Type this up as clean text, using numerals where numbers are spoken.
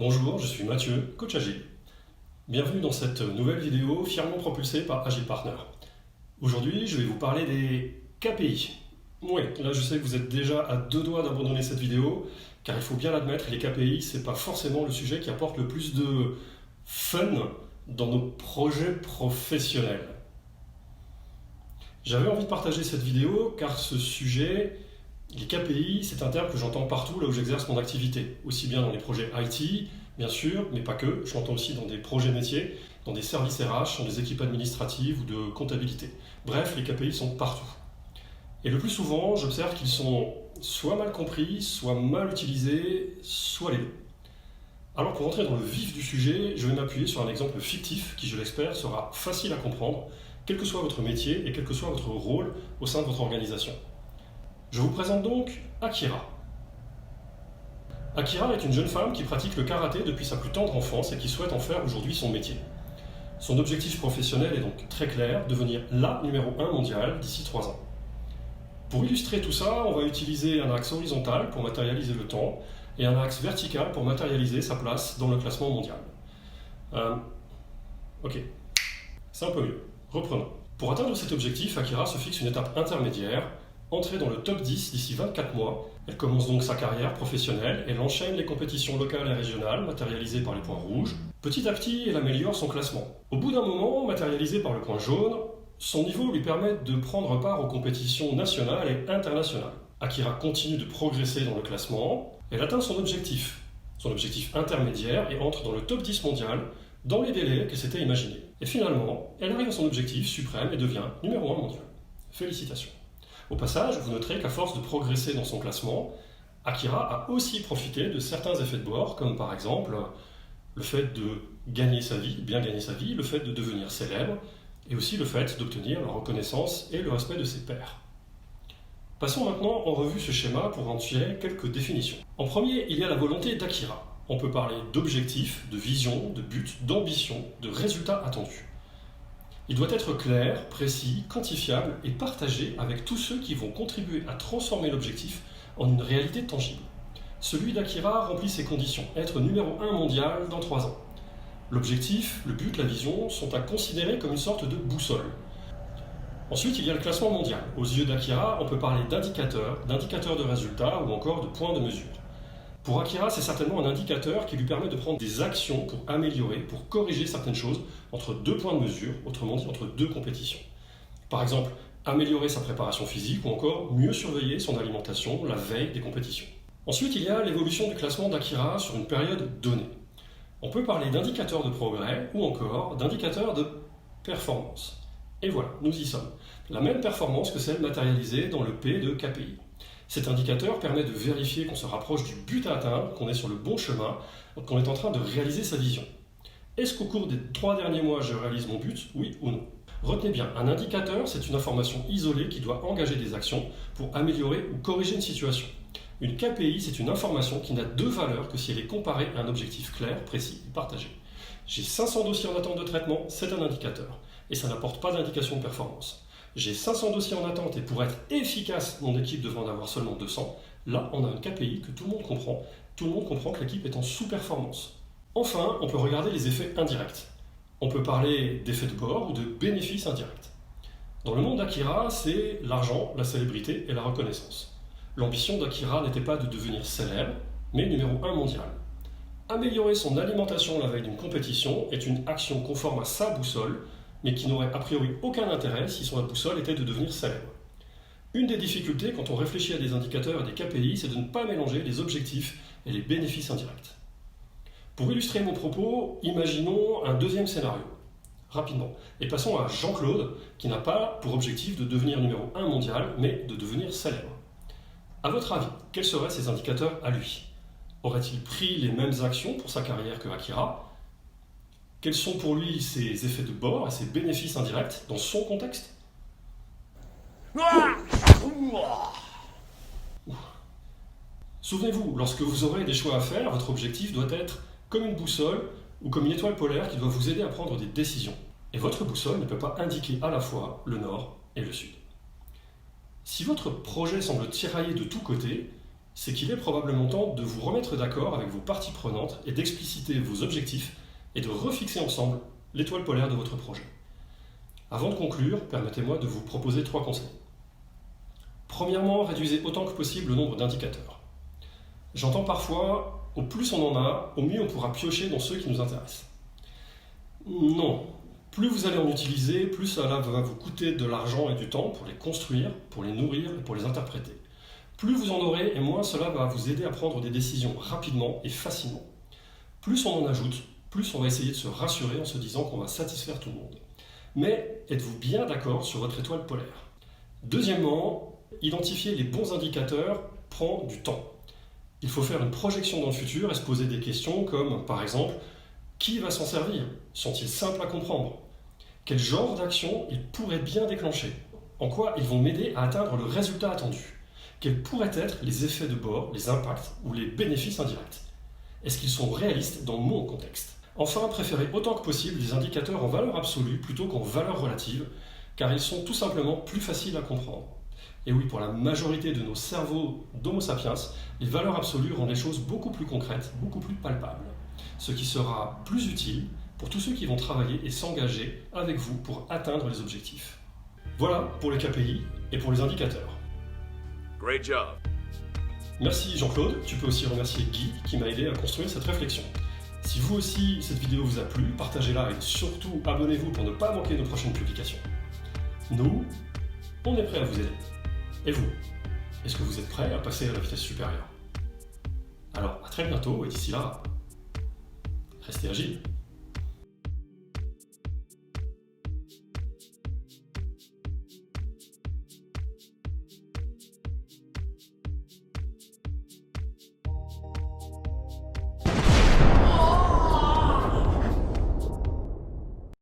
Bonjour, je suis Mathieu, coach agile. Bienvenue dans cette nouvelle vidéo fièrement propulsée par Agile Partner. Aujourd'hui, je vais vous parler des KPI. Oui, là je sais que vous êtes déjà à deux doigts d'abandonner cette vidéo, car il faut bien l'admettre, les KPI, c'est pas forcément le sujet qui apporte le plus de fun dans nos projets professionnels. J'avais envie de partager cette vidéo car ce sujet, les KPI, c'est un terme que j'entends partout là où j'exerce mon activité, aussi bien dans les projets IT, bien sûr, mais pas que, je l'entends aussi dans des projets métiers, dans des services RH, dans des équipes administratives ou de comptabilité. Bref, les KPI sont partout. Et le plus souvent, j'observe qu'ils sont soit mal compris, soit mal utilisés, soit les deux. Alors pour entrer dans le vif du sujet, je vais m'appuyer sur un exemple fictif qui, je l'espère, sera facile à comprendre, quel que soit votre métier et quel que soit votre rôle au sein de votre organisation. Je vous présente donc Akira. Akira est une jeune femme qui pratique le karaté depuis sa plus tendre enfance et qui souhaite en faire aujourd'hui son métier. Son objectif professionnel est donc très clair, devenir la numéro 1 mondiale d'ici 3 ans. Pour illustrer tout ça, on va utiliser un axe horizontal pour matérialiser le temps et un axe vertical pour matérialiser sa place dans le classement mondial. Ok, c'est un peu mieux. Reprenons. Pour atteindre cet objectif, Akira se fixe une étape intermédiaire, entrer dans le top 10 d'ici 24 mois. Elle commence donc sa carrière professionnelle, elle enchaîne les compétitions locales et régionales, matérialisées par les points rouges. Petit à petit, elle améliore son classement. Au bout d'un moment, matérialisé par le point jaune, son niveau lui permet de prendre part aux compétitions nationales et internationales. Akira continue de progresser dans le classement, elle atteint son objectif intermédiaire et entre dans le top 10 mondial dans les délais qu'elle s'était imaginés. Et finalement, elle arrive à son objectif suprême et devient numéro 1 mondial. Félicitations. Au passage, vous noterez qu'à force de progresser dans son classement, Akira a aussi profité de certains effets de bord, comme par exemple le fait de gagner sa vie, bien gagner sa vie, le fait de devenir célèbre, et aussi le fait d'obtenir la reconnaissance et le respect de ses pairs. Passons maintenant en revue ce schéma pour en tirer quelques définitions. En premier, il y a la volonté d'Akira. On peut parler d'objectif, de vision, de but, d'ambition, de résultat attendu. Il doit être clair, précis, quantifiable et partagé avec tous ceux qui vont contribuer à transformer l'objectif en une réalité tangible. Celui d'Akira remplit ces conditions, être numéro 1 mondial dans 3 ans. L'objectif, le but, la vision sont à considérer comme une sorte de boussole. Ensuite, il y a le classement mondial. Aux yeux d'Akira, on peut parler d'indicateurs de résultats ou encore de points de mesure. Pour Akira, c'est certainement un indicateur qui lui permet de prendre des actions pour améliorer, pour corriger certaines choses entre deux points de mesure, autrement dit entre deux compétitions. Par exemple, améliorer sa préparation physique ou encore mieux surveiller son alimentation la veille des compétitions. Ensuite, il y a l'évolution du classement d'Akira sur une période donnée. On peut parler d'indicateurs de progrès ou encore d'indicateurs de performance. Et voilà, nous y sommes. La même performance que celle matérialisée dans le P de KPI. Cet indicateur permet de vérifier qu'on se rapproche du but à atteindre, qu'on est sur le bon chemin, qu'on est en train de réaliser sa vision. Est-ce qu'au cours des 3 derniers mois, je réalise mon but, oui ou non? Retenez bien, un indicateur, c'est une information isolée qui doit engager des actions pour améliorer ou corriger une situation. Une KPI, c'est une information qui n'a de valeur que si elle est comparée à un objectif clair, précis et partagé. J'ai 500 dossiers en attente de traitement, c'est un indicateur, et ça n'apporte pas d'indication de performance. J'ai 500 dossiers en attente et pour être efficace, mon équipe devrait en avoir seulement 200. Là, on a un KPI que tout le monde comprend. Tout le monde comprend que l'équipe est en sous-performance. Enfin, on peut regarder les effets indirects. On peut parler d'effets de bord ou de bénéfices indirects. Dans le monde d'Akira, c'est l'argent, la célébrité et la reconnaissance. L'ambition d'Akira n'était pas de devenir célèbre, mais numéro 1 mondial. Améliorer son alimentation la veille d'une compétition est une action conforme à sa boussole, mais qui n'aurait a priori aucun intérêt si son boussole était de devenir célèbre. Une des difficultés quand on réfléchit à des indicateurs et des KPI, c'est de ne pas mélanger les objectifs et les bénéfices indirects. Pour illustrer mon propos, imaginons un deuxième scénario, rapidement, et passons à Jean-Claude, qui n'a pas pour objectif de devenir numéro 1 mondial, mais de devenir célèbre. À votre avis, quels seraient ces indicateurs à lui? Aurait-il pris les mêmes actions pour sa carrière que Akira? Quels sont pour lui ses effets de bord et ses bénéfices indirects dans son contexte? Souvenez-vous, lorsque vous aurez des choix à faire, votre objectif doit être comme une boussole ou comme une étoile polaire qui doit vous aider à prendre des décisions. Et votre boussole ne peut pas indiquer à la fois le nord et le sud. Si votre projet semble tirailler de tous côtés, c'est qu'il est probablement temps de vous remettre d'accord avec vos parties prenantes et d'expliciter vos objectifs et de refixer ensemble l'étoile polaire de votre projet. Avant de conclure, permettez-moi de vous proposer 3 conseils. Premièrement, réduisez autant que possible le nombre d'indicateurs. J'entends parfois, au plus on en a, au mieux on pourra piocher dans ceux qui nous intéressent. Non, plus vous allez en utiliser, plus cela va vous coûter de l'argent et du temps pour les construire, pour les nourrir et pour les interpréter. Plus vous en aurez et moins cela va vous aider à prendre des décisions rapidement et facilement. Plus on en ajoute, plus on va essayer de se rassurer en se disant qu'on va satisfaire tout le monde. Mais êtes-vous bien d'accord sur votre étoile polaire? Deuxièmement, identifier les bons indicateurs prend du temps. Il faut faire une projection dans le futur et se poser des questions comme, par exemple, qui va s'en servir? Sont-ils simples à comprendre? Quel genre d'action ils pourraient bien déclencher? En quoi ils vont m'aider à atteindre le résultat attendu? Quels pourraient être les effets de bord, les impacts ou les bénéfices indirects? Est-ce qu'ils sont réalistes dans mon contexte? Enfin, préférez autant que possible des indicateurs en valeur absolue plutôt qu'en valeur relative, car ils sont tout simplement plus faciles à comprendre. Et oui, pour la majorité de nos cerveaux d'Homo sapiens, les valeurs absolues rendent les choses beaucoup plus concrètes, beaucoup plus palpables, ce qui sera plus utile pour tous ceux qui vont travailler et s'engager avec vous pour atteindre les objectifs. Voilà pour les KPI et pour les indicateurs. Great job. Merci Jean-Claude, tu peux aussi remercier Guy qui m'a aidé à construire cette réflexion. Si vous aussi cette vidéo vous a plu, partagez-la et surtout abonnez-vous pour ne pas manquer nos prochaines publications. Nous, on est prêts à vous aider. Et vous, est-ce que vous êtes prêts à passer à la vitesse supérieure? Alors à très bientôt et d'ici là, restez agiles.